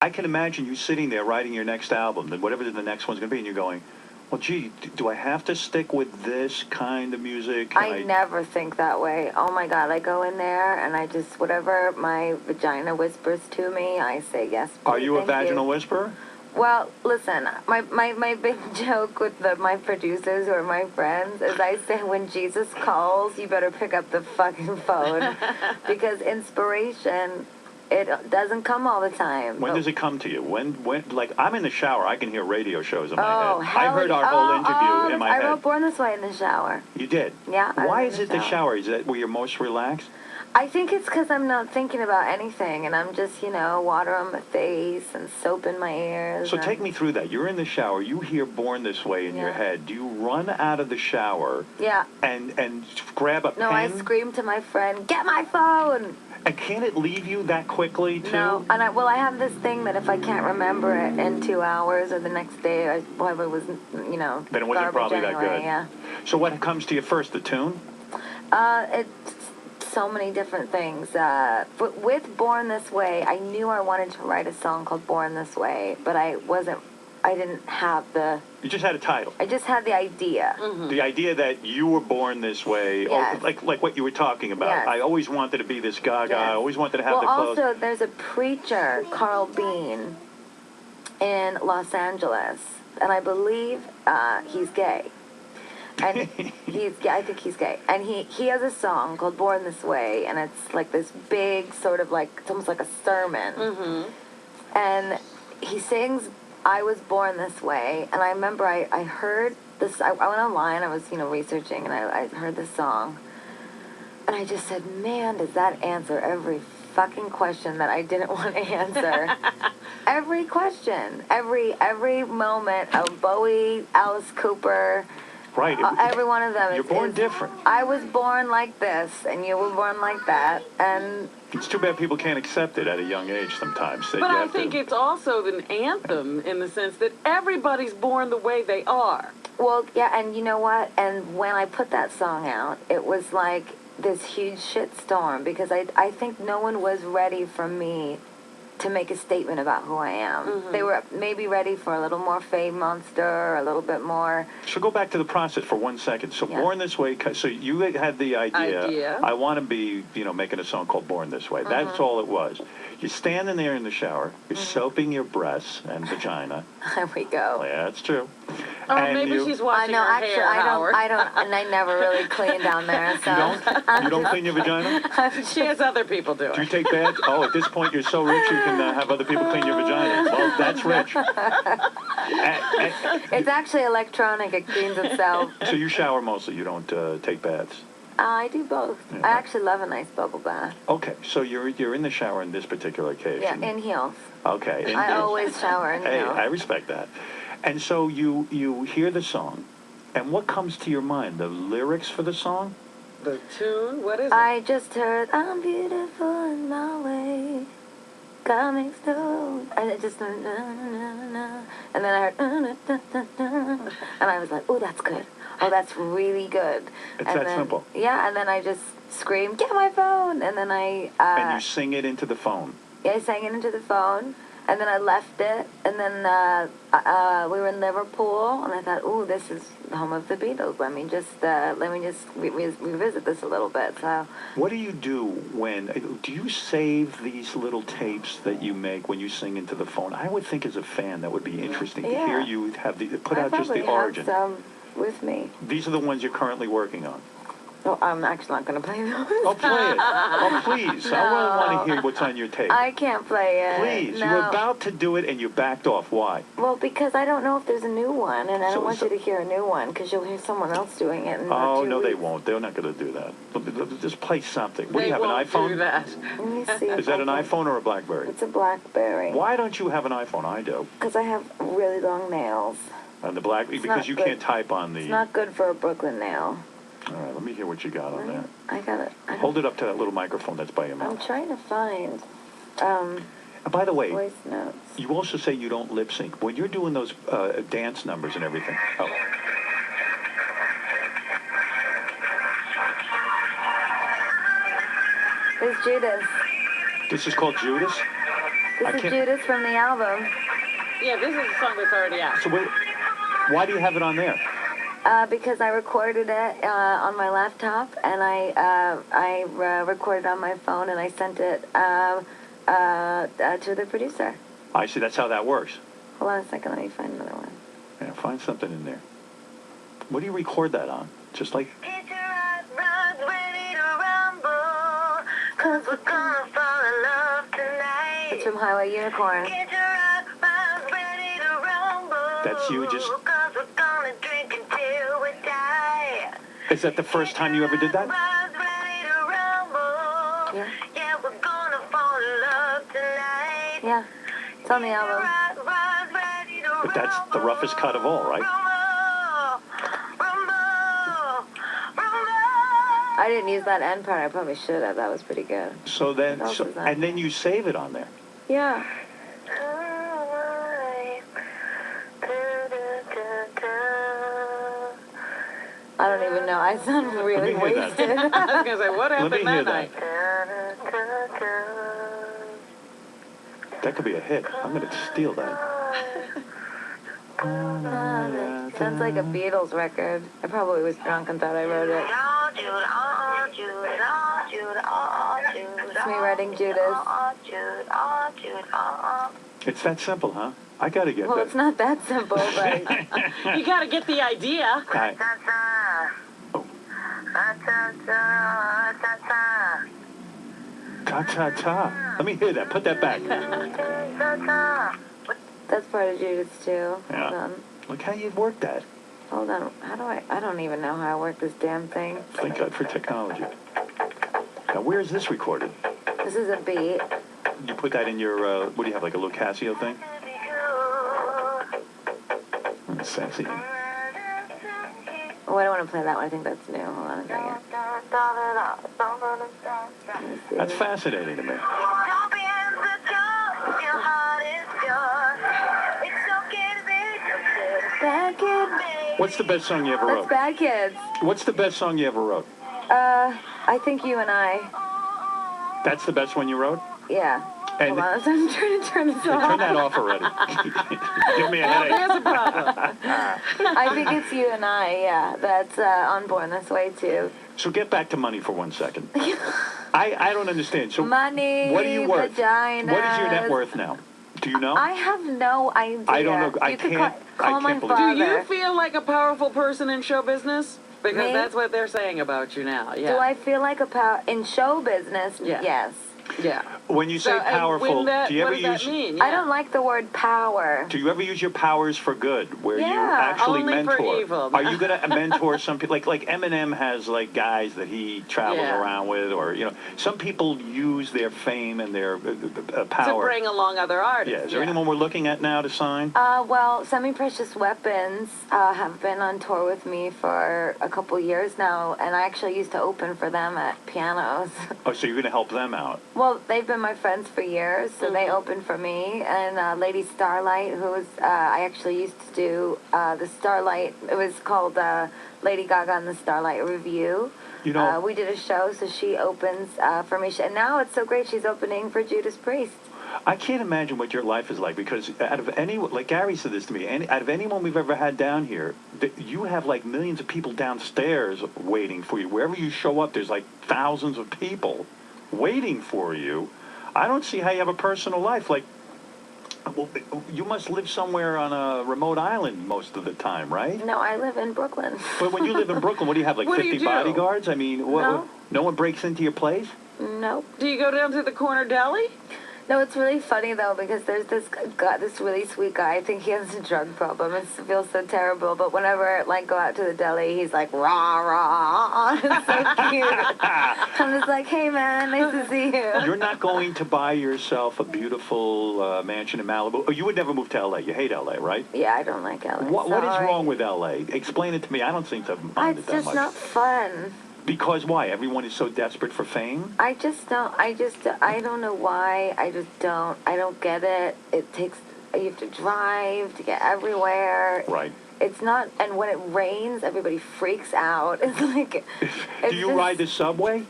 I can imagine you sitting there writing your next album, then whatever the next one's going to be, and you're going, well, gee, do I have to stick with this kind of music? I never think that way. Oh my God, I go in there and I just, whatever my vagina whispers to me, I say yes. Are you a thank vaginal you. whisperer? Well, listen, my big joke with my producers who are my friends is I say when Jesus calls, you better pick up the fucking phone because inspiration, it doesn't come all the time. When does it come to you? When, like, I'm in the shower, I can hear radio shows in my Oh, head. hell I heard our whole interview in my head. I wrote Born This Way in the shower. You did? Yeah. Why is it the shower? Is that where you're most relaxed? I think it's because I'm not thinking about anything, and I'm just, water on my face and soap in my ears. So take me through that. You're in the shower. You hear Born This Way in your head. Do you run out of the shower? Yeah. And grab a pen? No, I scream to my friend, get my phone! And can't it leave you that quickly, too? No, and I have this thing that if I can't remember it in 2 hours or the next day, I probably was, then it wasn't probably anyway, that good. Yeah. So what comes to you first, the tune? It's so many different things. But with Born This Way, I knew I wanted to write a song called Born This Way, but I didn't have the... You just had a title. I just had the idea. Mm-hmm. The idea that you were born this way, yes. like what you were talking about. Yes. I always wanted to be this Gaga. Yes. I always wanted to have the clothes. Also, there's a preacher, Carl Bean, in Los Angeles, and I believe he's gay. And I think he's gay. And he has a song called Born This Way, and it's like this big sort of like, it's almost like a sermon. Mm-hmm. And he sings, I was born this way. And I remember I heard this, I went online, I was, researching, and I heard this song. And I just said, man, does that answer every fucking question that I didn't want to answer. Every question. Every moment of Bowie, Alice Cooper... Right. Every one of them. You're born different. I was born like this, and you were born like that, and... It's too bad people can't accept it at a young age sometimes. But I think it's also an anthem in the sense that everybody's born the way they are. Well, yeah, and you know what? And when I put that song out, it was like this huge shitstorm, because I think no one was ready for me to make a statement about who I am. Mm-hmm. They were maybe ready for a little more Fame Monster, a little bit more... So go back to the process for 1 second. So Born This Way, so you had the idea. I want to be, making a song called Born This Way. Mm-hmm. That's all it was. You're standing there in the shower, you're soaping your breasts and vagina. There we go. Yeah, that's true. Oh, and maybe she's washing her hair, I don't, and I never really clean down there, so... You don't clean your vagina? She has other people do it. Do you take baths? Oh, at this point, you're so rich you can have other people clean your vagina. Well, that's rich. It's actually electronic. It cleans itself. So you shower mostly. You don't take baths? I do both. Yeah. I actually love a nice bubble bath. Okay, so you're in the shower on this particular occasion. Yeah, in heels. Okay. I always shower in heels. Hey, I respect that. And so you hear the song, and what comes to your mind? The lyrics for the song? The tune? What is it? I just heard, I'm beautiful in my way, coming soon. And it just, and then I heard, and I was like, oh, that's good. Oh, that's really good. It's that simple. Yeah, and then I just screamed, get my phone, and then and you sing it into the phone. Yeah, I sang it into the phone, and then I left it, and then we were in Liverpool, and I thought, ooh, this is the home of the Beatles. Let me just revisit this a little bit. So, what do you do do you save these little tapes that you make when you sing into the phone? I would think as a fan that would be interesting to hear you have put out just the origin. Some with me. These are the ones you're currently working on. Oh, I'm actually not going to play those. Oh, play it. Oh, please. No. I really want to hear what's on your tape. I can't play it. Please. No. You were about to do it, and you backed off. Why? Well, because I don't know if there's a new one, and I don't want you to hear a new one, because you'll hear someone else doing it. Oh, no, they won't. They're not going to do that. Just play something. What do you have, an iPhone? Do that. Let me see. Is that an iPhone or a BlackBerry? It's a BlackBerry. Why don't you have an iPhone? I do. Because I have really long nails. On the because you can't type on the... It's not good for a Brooklyn nail. All right, let me hear what you got on there. I got it. Hold it up to that little microphone that's by your mouth. I'm trying to find by the way, voice notes. You also say you don't lip sync. When you're doing those dance numbers and everything... Oh. It's Judas. This is called Judas? This is Judas from the album. Yeah, this is a song that's already out. So wait, why do you have it on there? Because I recorded it on my laptop, and I recorded it on my phone, and I sent it to the producer. I see. That's how that works. Hold on a second. Let me find another one. Yeah, find something in there. What do you record that on? Just like... Cause we're gonna fall in love tonight. It's from Highway Unicorn. That's you just... Is that the first time you ever did that? Yeah. Yeah. It's on the album. But that's the roughest cut of all, right? I didn't use that end part. I probably should have. That was pretty good. So then, and then you save it on there. Yeah. I don't even know. I sound really wasted. I was going to say, what happened that night? That could be a hit. I'm going to steal that. Sounds like a Beatles record. I probably was drunk and thought I wrote it. It's me writing Judas. It's that simple, huh? I got to get Well, that. it's not that simple, but... You got to get the idea. Right. Oh. Ta-ta-ta. Let me hear that. Put that back. That's part of Judas, too. Yeah. Hold on. Look how you work that. Hold on. How do I don't even know how I work this damn thing. Thank God for technology. Now, where is this recorded? This is a beat. You put that in your, what do you have, like a little Casio thing? Sexy. Oh, I don't want to play that one. I think that's new. Hold on a second. That's fascinating to me. Bad Kids. What's the best song you ever wrote? That's Bad Kids. What's the best song you ever wrote? I think You and I. That's the best one you wrote? Yeah. And Hold on, I'm trying to turn this off. turn that off already. Give me a headache. There's a problem. I think it's You and I, yeah. That's on Born This Way, too. So get back to money for 1 second. I don't understand. So Money, what are you worth? vaginas. What is your net worth now? Do you know? I have no idea. I don't know. You could call my believe it. father. Do you feel like a powerful person in show business? Because Me? that's what they're saying about you now. Yeah. Do I feel like a in show business? Yeah. Yes. Yeah. When you say So, powerful, do you ever what does use? that mean? I don't like the word power. Do you ever use your powers for good, where you Yeah. actually Only mentor? for evil. Are you gonna mentor some people? Like Eminem has like guys that he travels Yeah. around with, or some people use their fame and their power to bring along other artists. Yeah. Is there anyone we're looking at now to sign? Well, Semi-Precious Weapons have been on tour with me for a couple years now, and I actually used to open for them at Pianos. Oh, so you're gonna help them out? Well, they've been my friends for years, so they opened for me. And Lady Starlight, who's I actually used to do the Starlight. It was called Lady Gaga and the Starlight Review. We did a show, so she opens for me. And now it's so great, she's opening for Judas Priest. I can't imagine what your life is like, because out of like Gary said this to me, out of anyone we've ever had down here, you have like millions of people downstairs waiting for you. Wherever you show up, there's like thousands of people waiting for you. I don't see how you have a personal life. Like, well, you must live somewhere on a remote island most of the time, right? No, I live in Brooklyn. But when you live in Brooklyn, what do you have, like What do 50 you do? bodyguards? I mean, no one breaks into your place? Nope. Do you go down to the corner deli? No, it's really funny though, because there's this guy, this really sweet guy. I think he has a drug problem. It feels so terrible. But whenever I go out to the deli, he's like rah rah. It's so cute. I'm just like, hey man, nice to see you. You're not going to buy yourself a beautiful mansion in Malibu. Oh, you would never move to LA. You hate LA, right? Yeah, I don't like LA. What is Sorry. wrong with LA? Explain it to me. I don't seem to mind it It's that just much. not fun. Because why? Everyone is so desperate for fame? I don't know why. I don't get it. You have to drive to get everywhere. Right. It's not, and when it rains, everybody freaks out. It's like... Do you ride the subway?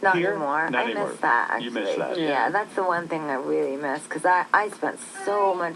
Not Here? anymore. Not I anymore. miss that, actually. You miss that. Yeah, that's the one thing I really miss, because I spent so much